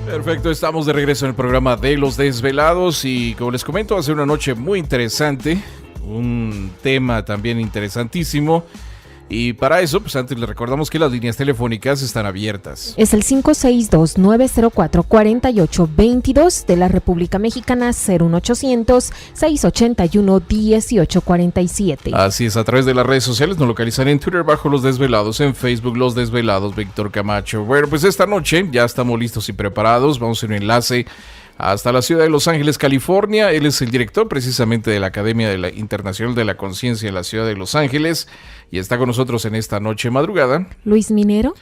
Perfecto, estamos de regreso en el programa de Los Desvelados y como les comento, va a ser una noche muy interesante, un tema también interesantísimo. Y para eso, pues antes les recordamos que las líneas telefónicas están abiertas. Es el 562-904-4822 de la República Mexicana, 01800-681-1847. Así es, a través de las redes sociales nos localizan en Twitter bajo Los Desvelados, en Facebook Los Desvelados, Víctor Camacho. Bueno, pues esta noche ya estamos listos y preparados, vamos a hacer un enlace hasta la ciudad de Los Ángeles, California. Él es el director precisamente de la Academia Internacional de la Conciencia en la ciudad de Los Ángeles y está con nosotros en esta noche madrugada. Luis Minero.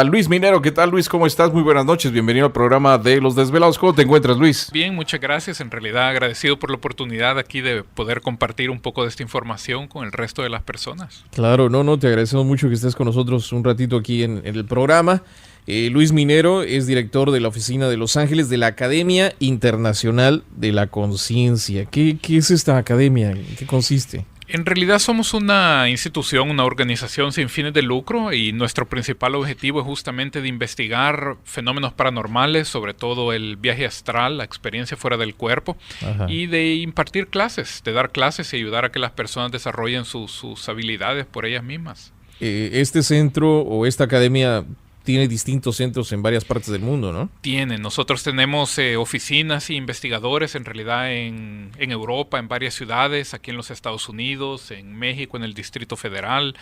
Luis Minero, ¿qué tal, Luis? ¿Cómo estás? Muy buenas noches, bienvenido al programa de Los Desvelados. ¿Cómo te encuentras, Luis? Bien, muchas gracias. En realidad agradecido por la oportunidad aquí de poder compartir un poco de esta información con el resto de las personas. Claro, te agradecemos mucho que estés con nosotros un ratito aquí en el programa. Luis Minero es director de la oficina de Los Ángeles de la Academia Internacional de la Conciencia. ¿Qué es esta academia? ¿En qué consiste? En realidad somos una institución, una organización sin fines de lucro y nuestro principal objetivo es justamente de investigar fenómenos paranormales, sobre todo el viaje astral, la experiencia fuera del cuerpo. Ajá. Y de impartir clases, de dar clases y ayudar a que las personas desarrollen sus habilidades por ellas mismas. Este centro o esta academia tiene distintos centros en varias partes del mundo, ¿no? Nosotros tenemos oficinas y investigadores en realidad en Europa, en varias ciudades, aquí en los Estados Unidos, en México, en el Distrito Federal,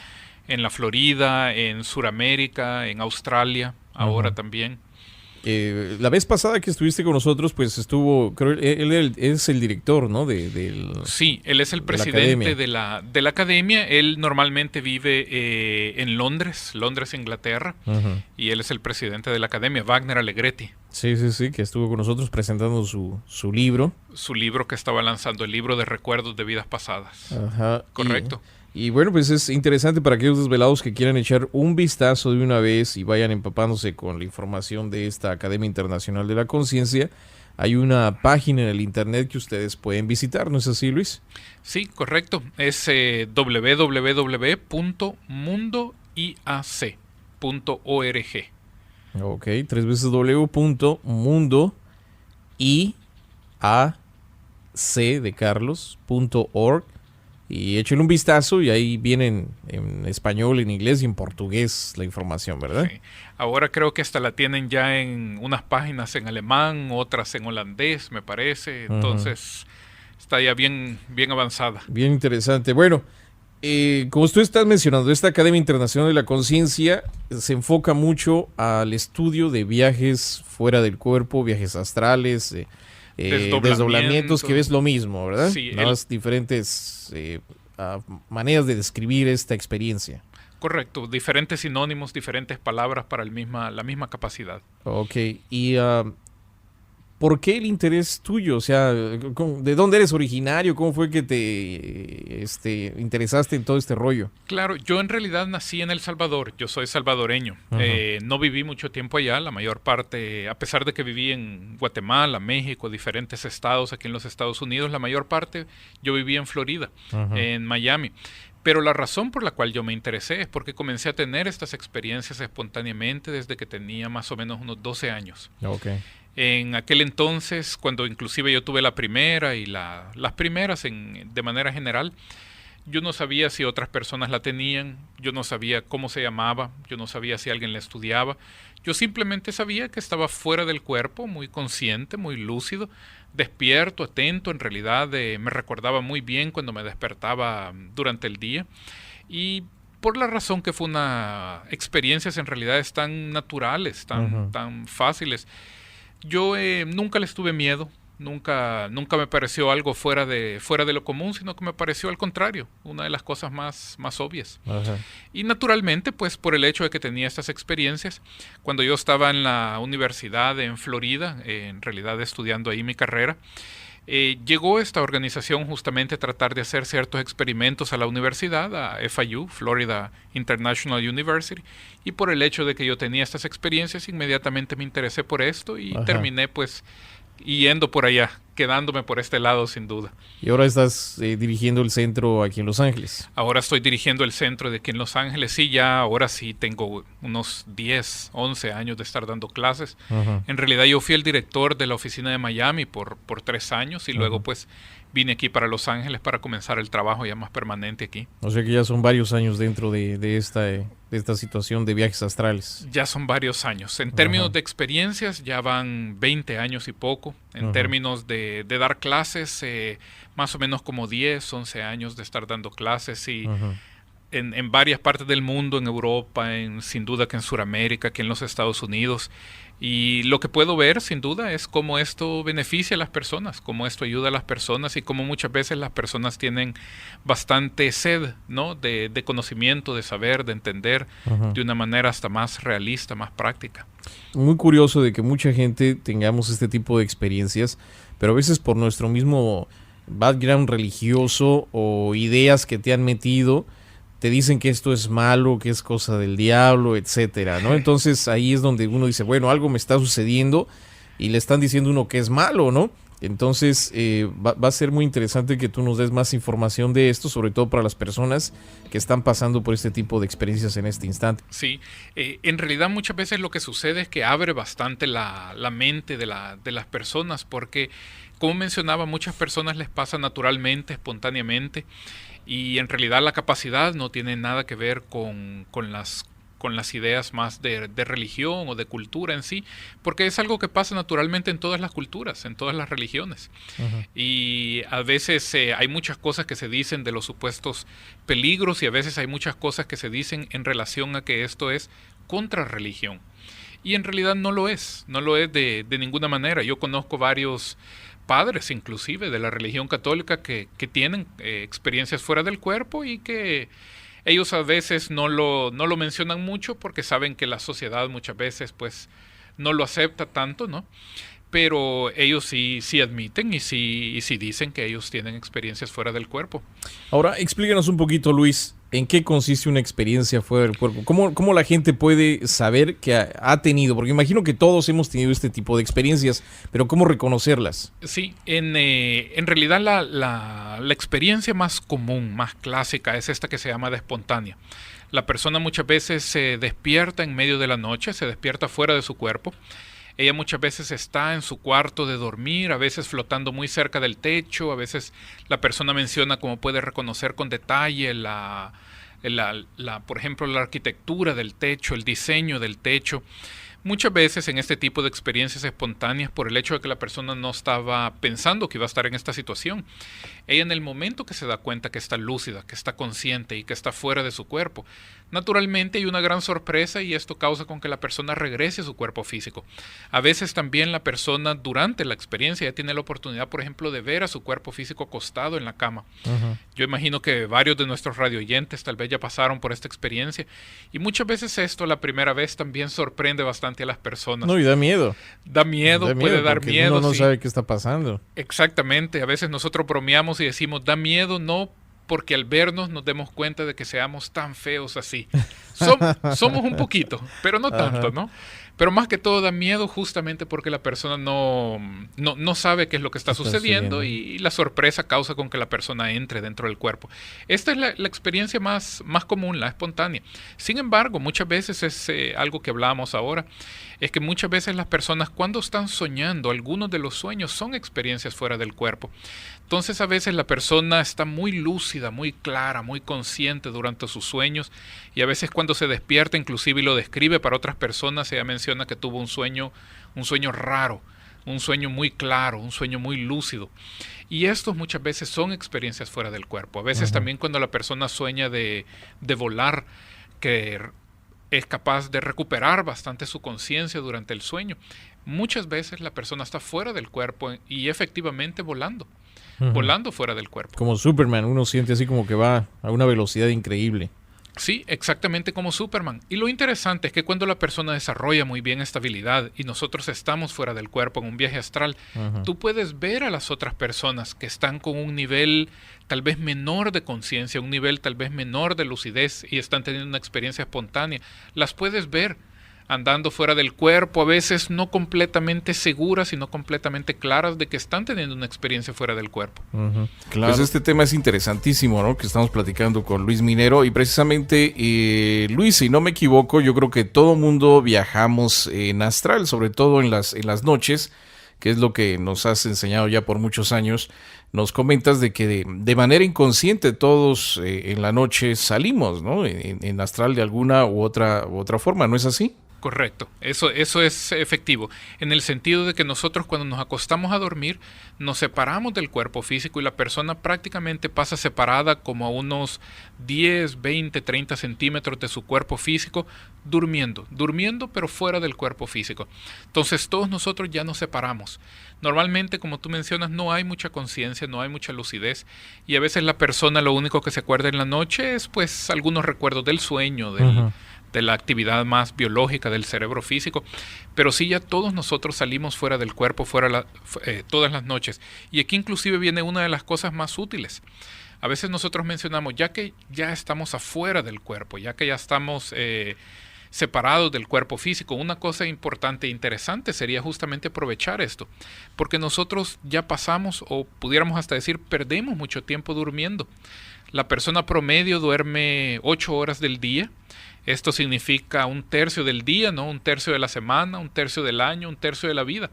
en la Florida, en Sudamérica, en Australia, ahora también. La vez pasada que estuviste con nosotros, pues estuvo, creo, él es el director, ¿no? Sí, él es el presidente de la academia. Él normalmente vive en Londres, Inglaterra, y él es el presidente de la academia, Wagner Allegretti. Sí, que estuvo con nosotros presentando su libro. Su libro que estaba lanzando, el libro de recuerdos de vidas pasadas. Ajá. Correcto. Y bueno, pues es interesante para aquellos desvelados que quieran echar un vistazo de una vez y vayan empapándose con la información de esta Academia Internacional de la Conciencia. Hay una página en el internet que ustedes pueden visitar, ¿no es así, Luis? Sí, correcto. Es www.mundoiac.org. Ok, 3 veces www.mundoiac.org. Y échenle un vistazo y ahí vienen en español, en inglés y en portugués la información, ¿verdad? Sí. Ahora creo que hasta la tienen ya en unas páginas en alemán, otras en holandés, me parece. Entonces está ya bien avanzada. Bien interesante. Bueno, como tú estás mencionando, esta Academia Internacional de la Conciencia se enfoca mucho al estudio de viajes fuera del cuerpo, viajes astrales, desdoblamientos, que ves lo mismo, ¿verdad? Sí, las diferentes maneras de describir esta experiencia. Correcto, diferentes sinónimos, diferentes palabras para la misma capacidad. Ok, y ¿por qué el interés tuyo? O sea, ¿de dónde eres originario? ¿Cómo fue que te interesaste en todo este rollo? Claro, yo en realidad nací en El Salvador, yo soy salvadoreño. No viví mucho tiempo allá, la mayor parte, a pesar de que viví en Guatemala, México, diferentes estados aquí en los Estados Unidos, la mayor parte yo viví en Florida, en Miami. Pero la razón por la cual yo me interesé es porque comencé a tener estas experiencias espontáneamente desde que tenía más o menos unos 12 años. Okay. En aquel entonces, cuando inclusive yo tuve la primera y las primeras de manera general, yo no sabía si otras personas la tenían, yo no sabía cómo se llamaba, yo no sabía si alguien la estudiaba. Yo simplemente sabía que estaba fuera del cuerpo, muy consciente, muy lúcido, despierto, atento. En realidad me recordaba muy bien cuando me despertaba durante el día. Y por la razón que fue experiencias en realidad tan naturales, tan fáciles. Yo nunca les tuve miedo, nunca me pareció algo fuera de lo común, sino que me pareció al contrario, una de las cosas más obvias. Ajá. Y naturalmente, pues por el hecho de que tenía estas experiencias, cuando yo estaba en la universidad en Florida, en realidad estudiando ahí mi carrera, Llegó esta organización justamente a tratar de hacer ciertos experimentos a la universidad, a FIU, Florida International University, y por el hecho de que yo tenía estas experiencias, inmediatamente me interesé por esto y terminé pues yendo por allá, quedándome por este lado sin duda. Y ahora estás dirigiendo el centro aquí en Los Ángeles. Ahora estoy dirigiendo el centro de aquí en Los Ángeles. Sí, ya ahora sí tengo unos 10, 11 años de estar dando clases. En realidad yo fui el director de la oficina de Miami por 3 años y luego pues vine aquí para Los Ángeles para comenzar el trabajo ya más permanente aquí. O sea que ya son varios años dentro de esta situación de viajes astrales. Ya son varios años. En términos de experiencias ya van 20 años y poco. En términos de dar clases, más o menos como 10, 11 años de estar dando clases y en varias partes del mundo, en Europa, sin duda que en Sudamérica, que en los Estados Unidos. Y lo que puedo ver, sin duda, es cómo esto beneficia a las personas, cómo esto ayuda a las personas y cómo muchas veces las personas tienen bastante sed, ¿no? de conocimiento, de saber, de entender de una manera hasta más realista, más práctica. Muy curioso de que mucha gente tengamos este tipo de experiencias, pero a veces por nuestro mismo background religioso o ideas que te han metido, te dicen que esto es malo, que es cosa del diablo, etcétera, ¿no? Entonces ahí es donde uno dice, bueno, algo me está sucediendo y le están diciendo uno que es malo, ¿no? Entonces va a ser muy interesante que tú nos des más información de esto, sobre todo para las personas que están pasando por este tipo de experiencias en este instante. Sí, en realidad muchas veces lo que sucede es que abre bastante la mente de las personas, porque como mencionaba, muchas personas les pasa naturalmente, espontáneamente, y en realidad la capacidad no tiene nada que ver con las ideas más de religión o de cultura en sí, porque es algo que pasa naturalmente en todas las culturas, en todas las religiones. Y a veces hay muchas cosas que se dicen de los supuestos peligros y a veces hay muchas cosas que se dicen en relación a que esto es contra religión. Y en realidad no lo es de ninguna manera. Yo conozco varios padres inclusive de la religión católica que tienen experiencias fuera del cuerpo y que ellos a veces no lo mencionan mucho porque saben que la sociedad muchas veces pues no lo acepta tanto, ¿no? Pero ellos sí admiten y sí dicen que ellos tienen experiencias fuera del cuerpo. Ahora, explícanos un poquito, Luis, ¿en qué consiste una experiencia fuera del cuerpo? ¿Cómo la gente puede saber que ha tenido? Porque imagino que todos hemos tenido este tipo de experiencias, pero ¿cómo reconocerlas? Sí, en realidad la experiencia más común, más clásica, es esta que se llama de espontánea. La persona muchas veces se despierta en medio de la noche, se despierta fuera de su cuerpo. Ella muchas veces está en su cuarto de dormir, a veces flotando muy cerca del techo, a veces la persona menciona cómo puede reconocer con detalle por ejemplo, la arquitectura del techo, el diseño del techo. Muchas veces en este tipo de experiencias espontáneas, por el hecho de que la persona no estaba pensando que iba a estar en esta situación, ella en el momento que se da cuenta que está lúcida, que está consciente y que está fuera de su cuerpo, naturalmente hay una gran sorpresa y esto causa con que la persona regrese a su cuerpo físico. A veces también la persona durante la experiencia ya tiene la oportunidad, por ejemplo, de ver a su cuerpo físico acostado en la cama. Yo imagino que varios de nuestros radioyentes tal vez ya pasaron por esta experiencia y muchas veces esto la primera vez también sorprende bastante a las personas. No, y da miedo. Da miedo, puede dar miedo. Uno no sabe qué está pasando. Exactamente, a veces nosotros bromeamos y decimos, da miedo, no porque al vernos nos demos cuenta de que seamos tan feos así. Somos un poquito, pero no tanto, ¿no? Pero más que todo da miedo justamente porque la persona no sabe qué es lo que está sucediendo y la sorpresa causa con que la persona entre dentro del cuerpo. Esta es la experiencia más común, la espontánea. Sin embargo, muchas veces es algo que hablábamos ahora, es que muchas veces las personas cuando están soñando, algunos de los sueños son experiencias fuera del cuerpo. Entonces a veces la persona está muy lúcida, muy clara, muy consciente durante sus sueños y a veces cuando se despierta inclusive y lo describe para otras personas, ella menciona que tuvo un sueño raro, un sueño muy claro, un sueño muy lúcido. Y estos muchas veces son experiencias fuera del cuerpo. A veces también cuando la persona sueña de volar, que es capaz de recuperar bastante su conciencia durante el sueño. Muchas veces la persona está fuera del cuerpo y efectivamente volando fuera del cuerpo. Como Superman, uno siente así como que va a una velocidad increíble. Sí, exactamente como Superman. Y lo interesante es que cuando la persona desarrolla muy bien esta habilidad y nosotros estamos fuera del cuerpo en un viaje astral, tú puedes ver a las otras personas que están con un nivel tal vez menor de conciencia, un nivel tal vez menor de lucidez y están teniendo una experiencia espontánea. Las puedes ver andando fuera del cuerpo, a veces no completamente seguras, sino completamente claras de que están teniendo una experiencia fuera del cuerpo. Claro. Pues este tema es interesantísimo, ¿no? Que estamos platicando con Luis Minero y precisamente, Luis, si no me equivoco, yo creo que todo mundo viajamos en astral, sobre todo en las noches, que es lo que nos has enseñado ya por muchos años. Nos comentas de que de manera inconsciente todos en la noche salimos, ¿no? En astral de alguna u otra forma, ¿no es así? Correcto, eso es efectivo, en el sentido de que nosotros cuando nos acostamos a dormir nos separamos del cuerpo físico y la persona prácticamente pasa separada como a unos 10, 20, 30 centímetros de su cuerpo físico durmiendo pero fuera del cuerpo físico. Entonces todos nosotros ya nos separamos. Normalmente, como tú mencionas, no hay mucha conciencia, no hay mucha lucidez y a veces la persona lo único que se acuerda en la noche es pues algunos recuerdos del sueño, de la actividad más biológica del cerebro físico, pero sí ya todos nosotros salimos fuera del cuerpo, todas las noches. Y aquí inclusive viene una de las cosas más útiles. A veces nosotros mencionamos, ya que ya estamos afuera del cuerpo, ya que ya estamos separados del cuerpo físico, una cosa importante e interesante sería justamente aprovechar esto, porque nosotros ya pasamos, o pudiéramos hasta decir, perdemos mucho tiempo durmiendo. La persona promedio duerme 8 horas del día. Esto significa 1/3 del día, ¿no? 1/3 de la semana, 1/3 del año, 1/3 de la vida.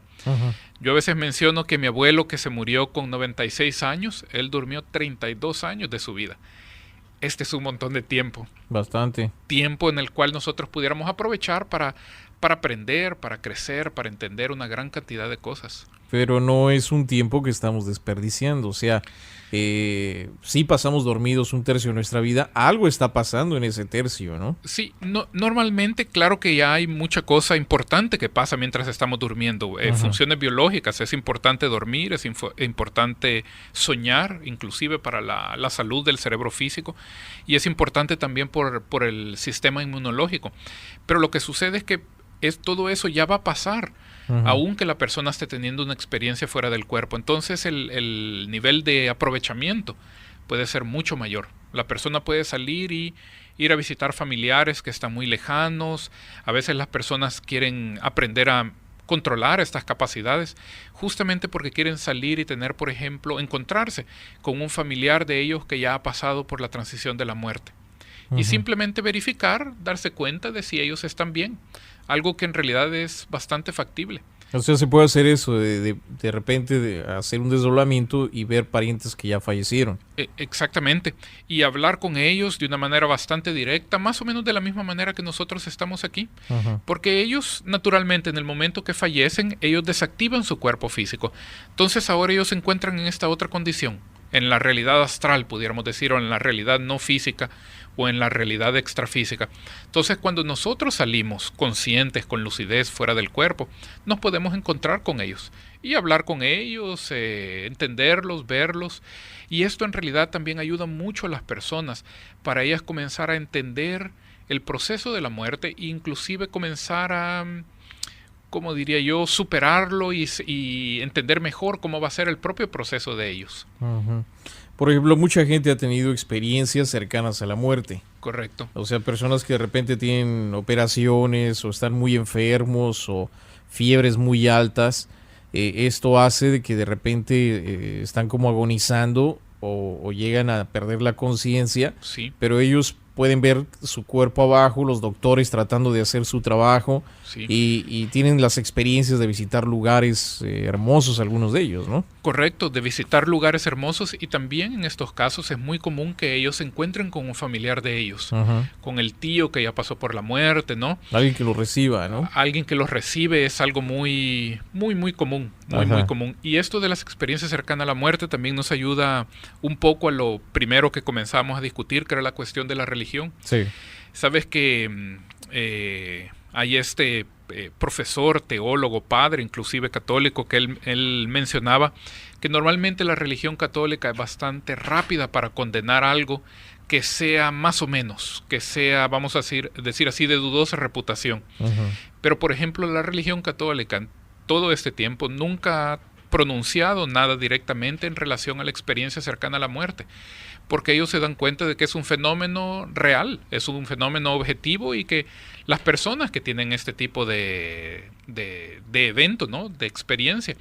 Yo a veces menciono que mi abuelo, que se murió con 96 años, él durmió 32 años de su vida. Este es un montón de tiempo. Bastante. Tiempo en el cual nosotros pudiéramos aprovechar para aprender, para crecer, para entender una gran cantidad de cosas. Pero no es un tiempo que estamos desperdiciando, o sea, si pasamos dormidos 1/3 de nuestra vida, algo está pasando en ese tercio, ¿no? Sí, normalmente, claro que ya hay mucha cosa importante que pasa mientras estamos durmiendo. Funciones biológicas, es importante dormir, es importante soñar, inclusive para la salud del cerebro físico, y es importante también por el sistema inmunológico. Pero lo que sucede es que todo eso ya va a pasar, aunque la persona esté teniendo una experiencia fuera del cuerpo. Entonces el nivel de aprovechamiento puede ser mucho mayor. La persona puede salir y ir a visitar familiares que están muy lejanos. A veces las personas quieren aprender a controlar estas capacidades justamente porque quieren salir y tener, por ejemplo, encontrarse con un familiar de ellos que ya ha pasado por la transición de la muerte. Y simplemente verificar, darse cuenta de si ellos están bien. Algo que en realidad es bastante factible. O sea, se puede hacer eso, de repente de hacer un desdoblamiento y ver parientes que ya fallecieron. Exactamente. Y hablar con ellos de una manera bastante directa, más o menos de la misma manera que nosotros estamos aquí. Porque ellos, naturalmente, en el momento que fallecen, ellos desactivan su cuerpo físico. Entonces ahora ellos se encuentran en esta otra condición, en la realidad astral, pudiéramos decir, o en la realidad no física, o en la realidad extrafísica. Entonces, cuando nosotros salimos conscientes, con lucidez, fuera del cuerpo, nos podemos encontrar con ellos y hablar con ellos, entenderlos, verlos. Y esto en realidad también ayuda mucho a las personas para ellas comenzar a entender el proceso de la muerte e inclusive comenzar a, como diría yo, superarlo y entender mejor cómo va a ser el propio proceso de ellos. Por ejemplo, mucha gente ha tenido experiencias cercanas a la muerte. Correcto. O sea, personas que de repente tienen operaciones o están muy enfermos o fiebres muy altas. Esto hace de que de repente están como agonizando o llegan a perder la conciencia. Sí. Pero ellos pueden ver su cuerpo abajo, los doctores tratando de hacer su trabajo, sí, y tienen las experiencias de visitar lugares hermosos, algunos de ellos, ¿no? Correcto, de visitar lugares hermosos, y también en estos casos es muy común que ellos se encuentren con un familiar de ellos, con el tío que ya pasó por la muerte, ¿no? Alguien que los reciba, ¿no? Alguien que los recibe es algo muy común, muy común. Y esto de las experiencias cercanas a la muerte también nos ayuda un poco a lo primero que comenzamos a discutir, que era la cuestión de la religión. Sí. Sabes que hay profesor, teólogo, padre, inclusive católico, que él mencionaba que normalmente la religión católica es bastante rápida para condenar algo que sea más o menos, que sea, vamos a decir así, de dudosa reputación. Pero, por ejemplo, la religión católica en todo este tiempo nunca ha pronunciado nada directamente en relación a la experiencia cercana a la muerte, porque ellos se dan cuenta de que es un fenómeno real, es un fenómeno objetivo, y que las personas que tienen este tipo de evento, ¿no?, de experiencia,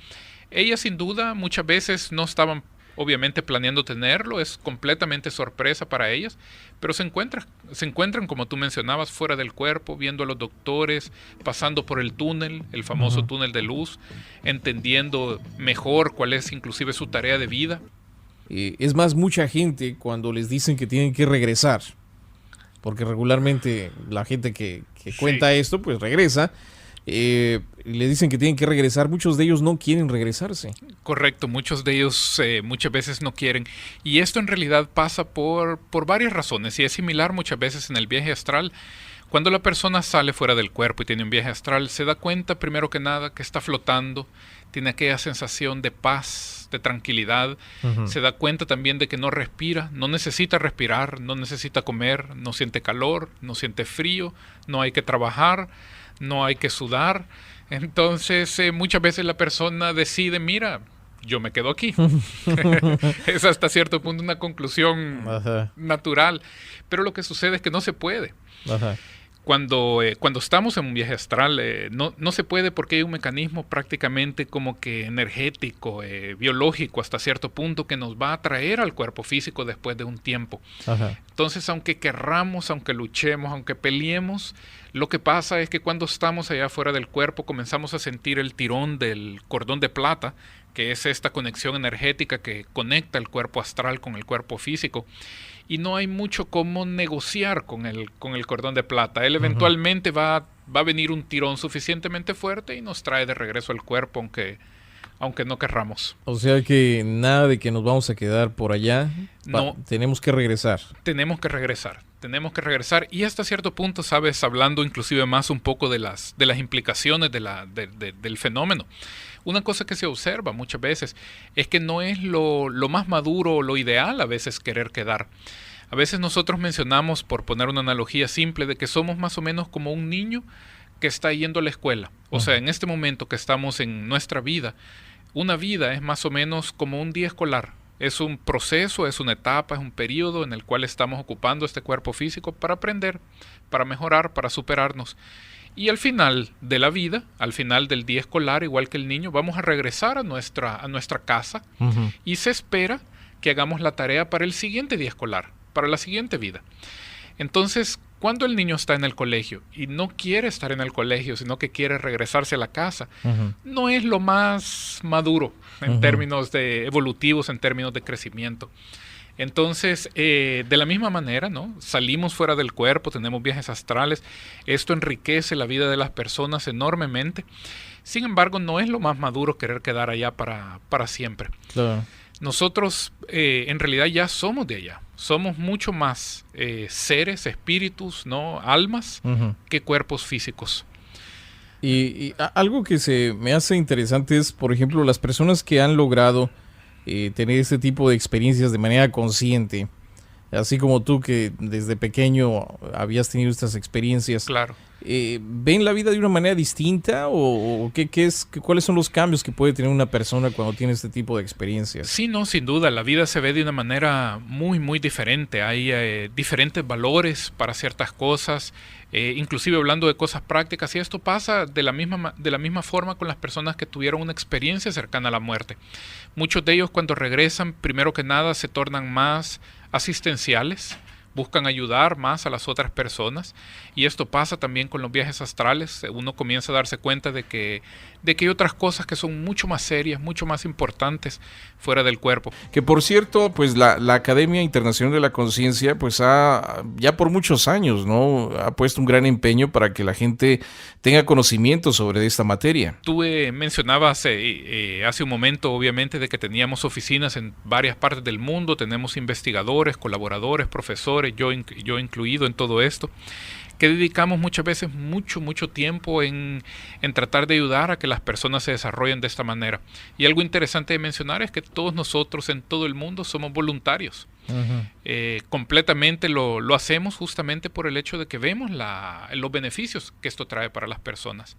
ellas sin duda muchas veces no estaban obviamente planeando tenerlo, es completamente sorpresa para ellas, pero se encuentran, como tú mencionabas, fuera del cuerpo, viendo a los doctores, pasando por el túnel, el famoso túnel de luz, entendiendo mejor cuál es inclusive su tarea de vida. Es más, mucha gente cuando les dicen que tienen que regresar, porque regularmente la gente que cuenta esto, pues regresa, le dicen que tienen que regresar, muchos de ellos no quieren regresarse. Correcto, muchos de ellos muchas veces no quieren, y esto en realidad pasa por varias razones, y es similar muchas veces en el viaje astral. Cuando la persona sale fuera del cuerpo y tiene un viaje astral, se da cuenta primero que nada que está flotando, tiene aquella sensación de paz, de tranquilidad, se da cuenta también de que no respira, no necesita respirar, no necesita comer, no siente calor, no siente frío, no hay que trabajar, no hay que sudar. Entonces muchas veces la persona decide, mira, yo me quedo aquí. Es hasta cierto punto una conclusión natural, pero lo que sucede es que no se puede. Cuando estamos en un viaje astral, no se puede, porque hay un mecanismo prácticamente como que energético, biológico hasta cierto punto, que nos va a traer al cuerpo físico después de un tiempo. Entonces, aunque querramos, aunque luchemos, aunque peleemos, lo que pasa es que cuando estamos allá fuera del cuerpo comenzamos a sentir el tirón del cordón de plata, que es esta conexión energética que conecta el cuerpo astral con el cuerpo físico. Y no hay mucho cómo negociar con el cordón de plata. Él eventualmente va a venir un tirón suficientemente fuerte y nos trae de regreso al cuerpo, aunque no querramos. O sea que nada de que nos vamos a quedar por allá. No. Tenemos que regresar. Tenemos que regresar. Y hasta cierto punto, sabes, hablando inclusive más un poco de las implicaciones del fenómeno. Una cosa que se observa muchas veces es que no es lo más maduro o lo ideal a veces querer quedar. A veces nosotros mencionamos, por poner una analogía simple, de que somos más o menos como un niño que está yendo a la escuela. O sea, en este momento que estamos en nuestra vida, una vida es más o menos como un día escolar. Es un proceso, es una etapa, es un periodo en el cual estamos ocupando este cuerpo físico para aprender, para mejorar, para superarnos. Y al final de la vida, al final del día escolar, igual que el niño, vamos a regresar a nuestra casa y se espera que hagamos la tarea para el siguiente día escolar, para la siguiente vida. Entonces, cuando el niño está en el colegio y no quiere estar en el colegio, sino que quiere regresarse a la casa, no es lo más maduro en términos de evolutivos, en términos de crecimiento. Entonces, de la misma manera, ¿no?, salimos fuera del cuerpo, tenemos viajes astrales, esto enriquece la vida de las personas enormemente. Sin embargo, no es lo más maduro querer quedar allá para siempre. Claro. Nosotros en realidad ya somos de allá, somos mucho más seres, espíritus, ¿no?, almas, que cuerpos físicos. Y algo que se me hace interesante es, por ejemplo, las personas que han logrado tener este tipo de experiencias de manera consciente, así como tú, que desde pequeño habías tenido estas experiencias. Claro. ¿Ven la vida de una manera distinta o cuáles son los cambios que puede tener una persona cuando tiene este tipo de experiencias? Sí, no, sin duda, la vida se ve de una manera muy, muy diferente. Hay diferentes valores para ciertas cosas, inclusive hablando de cosas prácticas, y esto pasa de la misma forma con las personas que tuvieron una experiencia cercana a la muerte. Muchos de ellos, cuando regresan, primero que nada se tornan más asistenciales, buscan ayudar más a las otras personas, y esto pasa también con los viajes astrales. Uno comienza a darse cuenta de que hay otras cosas que son mucho más serias, mucho más importantes fuera del cuerpo. Que por cierto, pues la Academia Internacional de la Conciencia, pues ya por muchos años, ¿no?, ha puesto un gran empeño para que la gente tenga conocimiento sobre esta materia. Tú mencionabas hace un momento, obviamente, de que teníamos oficinas en varias partes del mundo, tenemos investigadores, colaboradores, profesores, yo incluido en todo esto, que dedicamos muchas veces mucho tiempo en tratar de ayudar a que las personas se desarrollen de esta manera. Y algo interesante de mencionar es que todos nosotros en todo el mundo somos voluntarios. Completamente lo hacemos justamente por el hecho de que vemos los beneficios que esto trae para las personas.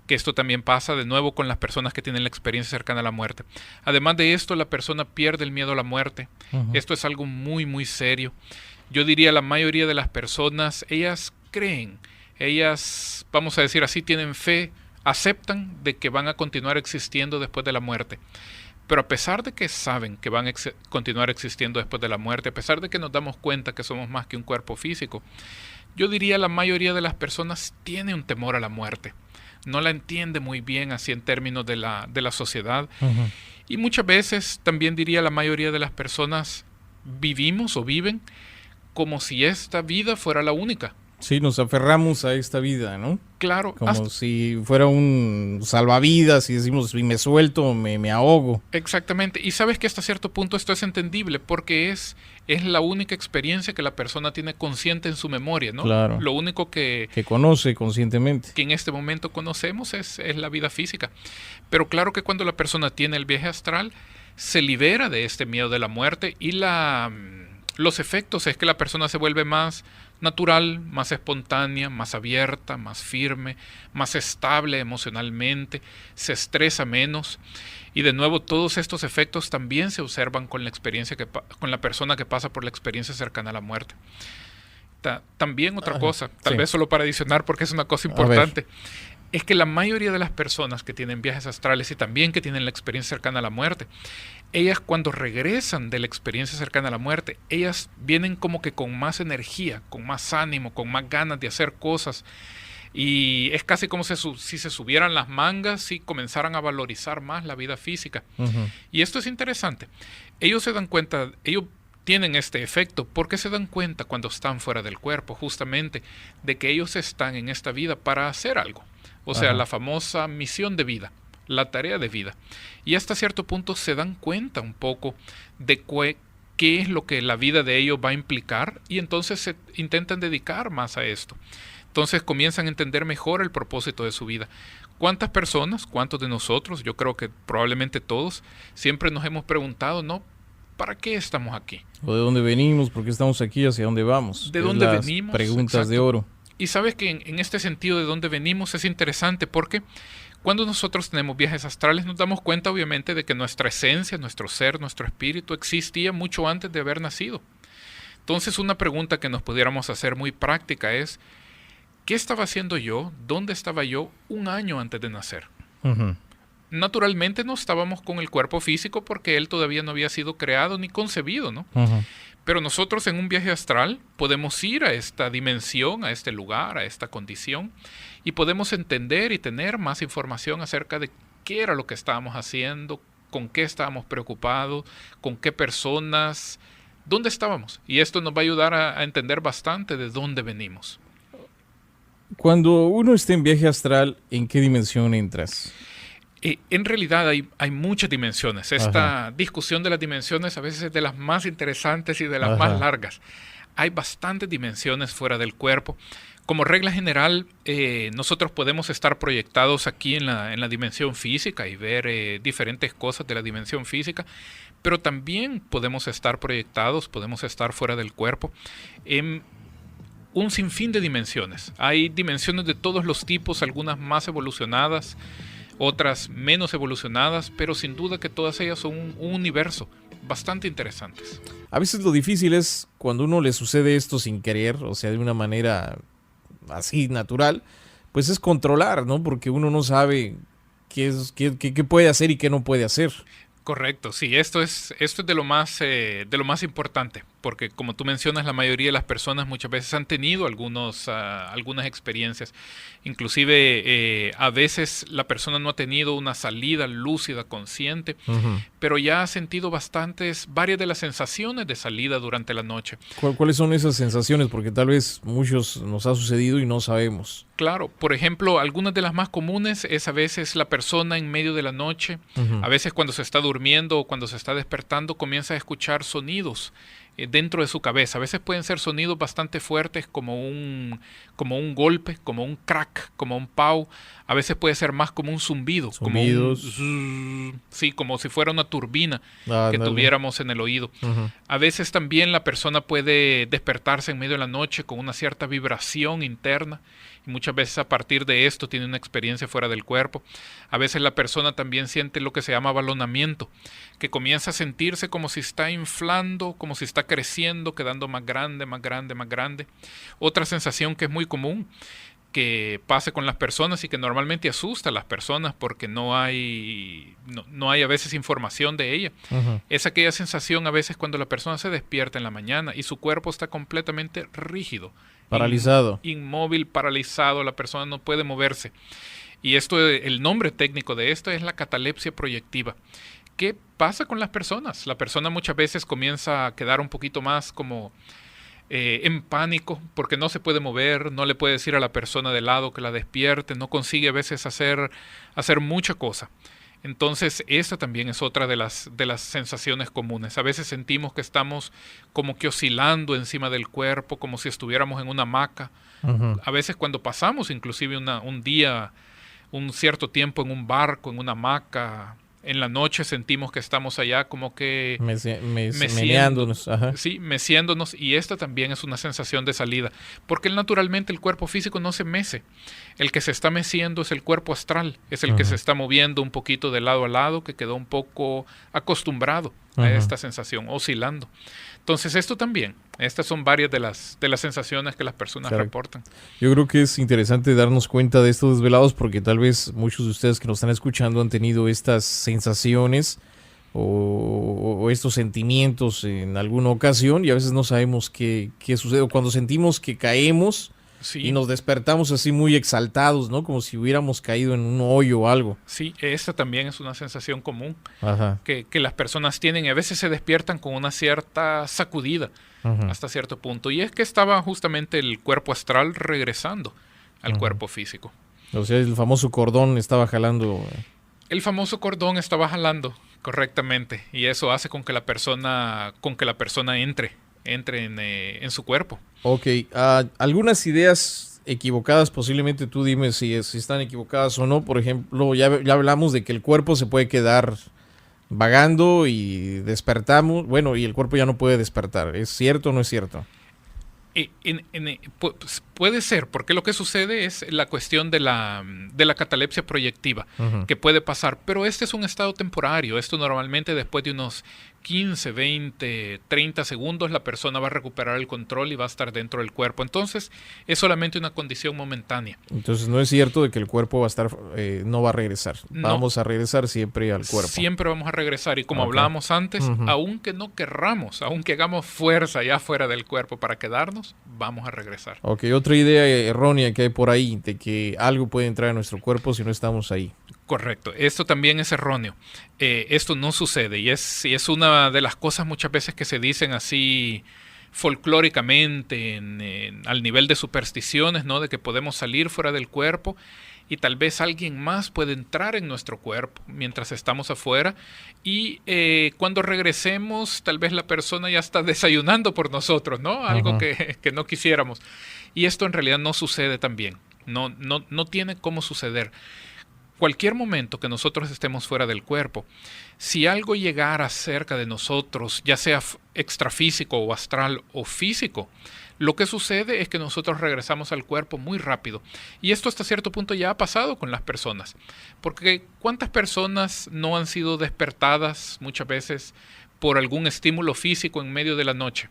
Que esto también pasa de nuevo con las personas que tienen la experiencia cercana a la muerte. Además de esto, la persona pierde el miedo a la muerte. Esto es algo muy serio. Yo diría la mayoría de las personas, ellas creen, ellas, vamos a decir así, tienen fe, aceptan de que van a continuar existiendo después de la muerte. Pero a pesar de que saben que van a continuar existiendo después de la muerte, a pesar de que nos damos cuenta que somos más que un cuerpo físico, yo diría la mayoría de las personas tiene un temor a la muerte. No la entiende muy bien así en términos de la sociedad. Y muchas veces también diría la mayoría de las personas vivimos o viven como si esta vida fuera la única. Sí, nos aferramos a esta vida, ¿no? Claro. Como si fuera un salvavidas y decimos, si me suelto, me ahogo. Exactamente. Y sabes que hasta cierto punto esto es entendible porque es la única experiencia que la persona tiene consciente en su memoria, ¿no? Claro. Lo único que conoce conscientemente. Que en este momento conocemos es la vida física. Pero claro que cuando la persona tiene el viaje astral, se libera de este miedo de la muerte y los efectos es que la persona se vuelve más natural, más espontánea, más abierta, más firme, más estable emocionalmente, se estresa menos y de nuevo todos estos efectos también se observan con con la persona que pasa por la experiencia cercana a la muerte. También otra cosa, tal vez solo para adicionar porque es una cosa importante, es que la mayoría de las personas que tienen viajes astrales y también que tienen la experiencia cercana a la muerte, ellas cuando regresan de la experiencia cercana a la muerte, ellas vienen como que con más energía, con más ánimo, con más ganas de hacer cosas. Y es casi como si se subieran las mangas y comenzaran a valorizar más la vida física. Y esto es interesante. Ellos se dan cuenta, ellos tienen este efecto porque se dan cuenta cuando están fuera del cuerpo, justamente, de que ellos están en esta vida para hacer algo. O sea, la famosa misión de vida, la tarea de vida. Y hasta cierto punto se dan cuenta un poco de qué es lo que la vida de ellos va a implicar y entonces se intentan dedicar más a esto. Entonces comienzan a entender mejor el propósito de su vida. ¿Cuántas personas, cuántos de nosotros, yo creo que probablemente todos, siempre nos hemos preguntado, ¿no? ¿Para qué estamos aquí? ¿O de dónde venimos? ¿Por qué estamos aquí? ¿Hacia dónde vamos? ¿De dónde venimos? Preguntas Exacto. de oro. Y sabes que en este sentido de dónde venimos es interesante porque cuando nosotros tenemos viajes astrales nos damos cuenta obviamente de que nuestra esencia, nuestro ser, nuestro espíritu existía mucho antes de haber nacido. Entonces una pregunta que nos pudiéramos hacer muy práctica es ¿qué estaba haciendo yo? ¿Dónde estaba yo un año antes de nacer? Naturalmente no estábamos con el cuerpo físico porque él todavía no había sido creado ni concebido, ¿no? Pero nosotros en un viaje astral podemos ir a esta dimensión, a este lugar, a esta condición y podemos entender y tener más información acerca de qué era lo que estábamos haciendo, con qué estábamos preocupados, con qué personas, dónde estábamos. Y esto nos va a ayudar a entender bastante de dónde venimos. Cuando uno está en viaje astral, ¿en qué dimensión entras? En realidad hay muchas dimensiones. Esta discusión de las dimensiones a veces es de las más interesantes y de las más largas. Hay bastantes dimensiones fuera del cuerpo. Como regla general, nosotros podemos estar proyectados aquí en la dimensión física y ver diferentes cosas de la dimensión física, pero también podemos estar proyectados, podemos estar fuera del cuerpo en un sinfín de dimensiones. Hay dimensiones de todos los tipos, algunas más evolucionadas, otras menos evolucionadas, pero sin duda que todas ellas son un universo bastante interesantes. A veces lo difícil es cuando uno le sucede esto sin querer, o sea, de una manera así natural, pues es controlar, ¿no? Porque uno no sabe qué puede hacer y qué no puede hacer. Correcto, sí, esto es de lo más importante, porque como tú mencionas, la mayoría de las personas muchas veces han tenido algunas experiencias. Inclusive a veces la persona no ha tenido una salida lúcida, consciente, pero ya ha sentido varias de las sensaciones de salida durante la noche. ¿Cuáles son esas sensaciones? Porque tal vez muchos nos ha sucedido y no sabemos. Claro, por ejemplo, algunas de las más comunes es a veces la persona en medio de la noche, a veces cuando se está durmiendo o cuando se está despertando comienza a escuchar sonidos dentro de su cabeza. A veces pueden ser sonidos bastante fuertes como un golpe, como un crack, como un pau. A veces puede ser más como un zumbido, Zumbidos. como un sí, como si fuera una turbina que Ándale. tuviéramos en el oído. Ujú. A veces también la persona puede despertarse en medio de la noche con una cierta vibración interna y muchas veces a partir de esto tiene una experiencia fuera del cuerpo. A veces la persona también siente lo que se llama balonamiento, que comienza a sentirse como si está inflando, como si está creciendo, quedando más grande, más grande, más grande. Otra sensación que es muy común que pase con las personas y que normalmente asusta a las personas porque no hay a veces información de ella. Ujú. Es aquella sensación a veces cuando la persona se despierta en la mañana y su cuerpo está completamente rígido. Paralizado. Inmóvil, paralizado, la persona no puede moverse. Y esto, el nombre técnico de esto es la catalepsia proyectiva. ¿Qué pasa con las personas? La persona muchas veces comienza a quedar un poquito más como en pánico porque no se puede mover, no le puede decir a la persona de lado que la despierte, no consigue a veces hacer mucha cosa. Entonces, esta también es otra de las sensaciones comunes. A veces sentimos que estamos como que oscilando encima del cuerpo, como si estuviéramos en una hamaca. Ujú. A veces cuando pasamos inclusive un día, un cierto tiempo en un barco, en una hamaca, en la noche sentimos que estamos allá como que Meneándonos. Ajá. sí, meciéndonos, y esta también es una sensación de salida, porque naturalmente el cuerpo físico no se mece. El que se está meciendo es el cuerpo astral, es el que se está moviendo un poquito de lado a lado, que quedó un poco acostumbrado a esta sensación, oscilando. Entonces esto también, estas son varias de las sensaciones que las personas Correcto. reportan. Yo creo que es interesante darnos cuenta de estos desvelados porque tal vez muchos de ustedes que nos están escuchando han tenido estas sensaciones o estos sentimientos en alguna ocasión y a veces no sabemos qué sucede. O cuando sentimos que caemos Sí. y nos despertamos así muy exaltados, ¿no? Como si hubiéramos caído en un hoyo o algo. Sí, esta también es una sensación común Ajá. que las personas tienen y a veces se despiertan con una cierta sacudida Ujú. hasta cierto punto. Y es que estaba justamente el cuerpo astral regresando al cuerpo físico. O sea, el famoso cordón estaba jalando. El famoso cordón estaba jalando correctamente y eso hace con que la persona entre en su cuerpo. Ok, algunas ideas equivocadas, posiblemente tú dime si están equivocadas o no. Por ejemplo, ya hablamos de que el cuerpo se puede quedar vagando y despertamos. Bueno, y el cuerpo ya no puede despertar. ¿Es cierto o no es cierto? Puede ser, porque lo que sucede es la cuestión de la catalepsia proyectiva, Ujú. que puede pasar, pero este es un estado temporario. Esto normalmente después de unos 15, 20, 30 segundos la persona va a recuperar el control y va a estar dentro del cuerpo. Entonces es solamente una condición momentánea. Entonces no es cierto de que el cuerpo va a estar, no va a regresar. No. Vamos a regresar siempre al cuerpo. Siempre vamos a regresar y como Ok. hablábamos antes, Ujú. aunque no querramos, aunque hagamos fuerza ya fuera del cuerpo para quedarnos, vamos a regresar. Ok, otra idea errónea que hay por ahí, de que algo puede entrar en nuestro cuerpo si no estamos ahí. Correcto, esto también es erróneo. Esto no sucede y es una de las cosas muchas veces que se dicen así folclóricamente al nivel de supersticiones, ¿no? De que podemos salir fuera del cuerpo y tal vez alguien más puede entrar en nuestro cuerpo mientras estamos afuera y cuando regresemos tal vez la persona ya está desayunando por nosotros, ¿no? Algo Ajá. que no quisiéramos. Y esto en realidad no sucede también, no tiene cómo suceder. Cualquier momento que nosotros estemos fuera del cuerpo, si algo llegara cerca de nosotros, ya sea extrafísico o astral o físico, lo que sucede es que nosotros regresamos al cuerpo muy rápido. Y esto hasta cierto punto ya ha pasado con las personas. Porque ¿cuántas personas no han sido despertadas muchas veces por algún estímulo físico en medio de la noche?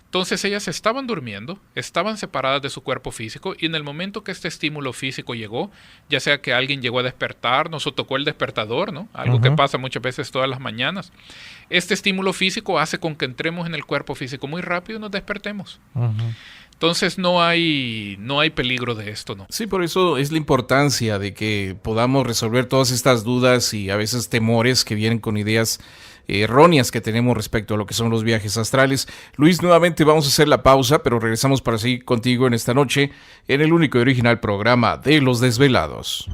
Entonces ellas estaban durmiendo, estaban separadas de su cuerpo físico y en el momento que este estímulo físico llegó, ya sea que alguien llegó a despertarnos o tocó el despertador, ¿no? Algo que pasa muchas veces todas las mañanas. Este estímulo físico hace con que entremos en el cuerpo físico muy rápido y nos despertemos. Entonces no hay peligro de esto, ¿no? Sí, por eso es la importancia de que podamos resolver todas estas dudas y a veces temores que vienen con ideas erróneas que tenemos respecto a lo que son los viajes astrales. Luis, nuevamente vamos a hacer la pausa, pero regresamos para seguir contigo en esta noche en el único y original programa de Los Desvelados.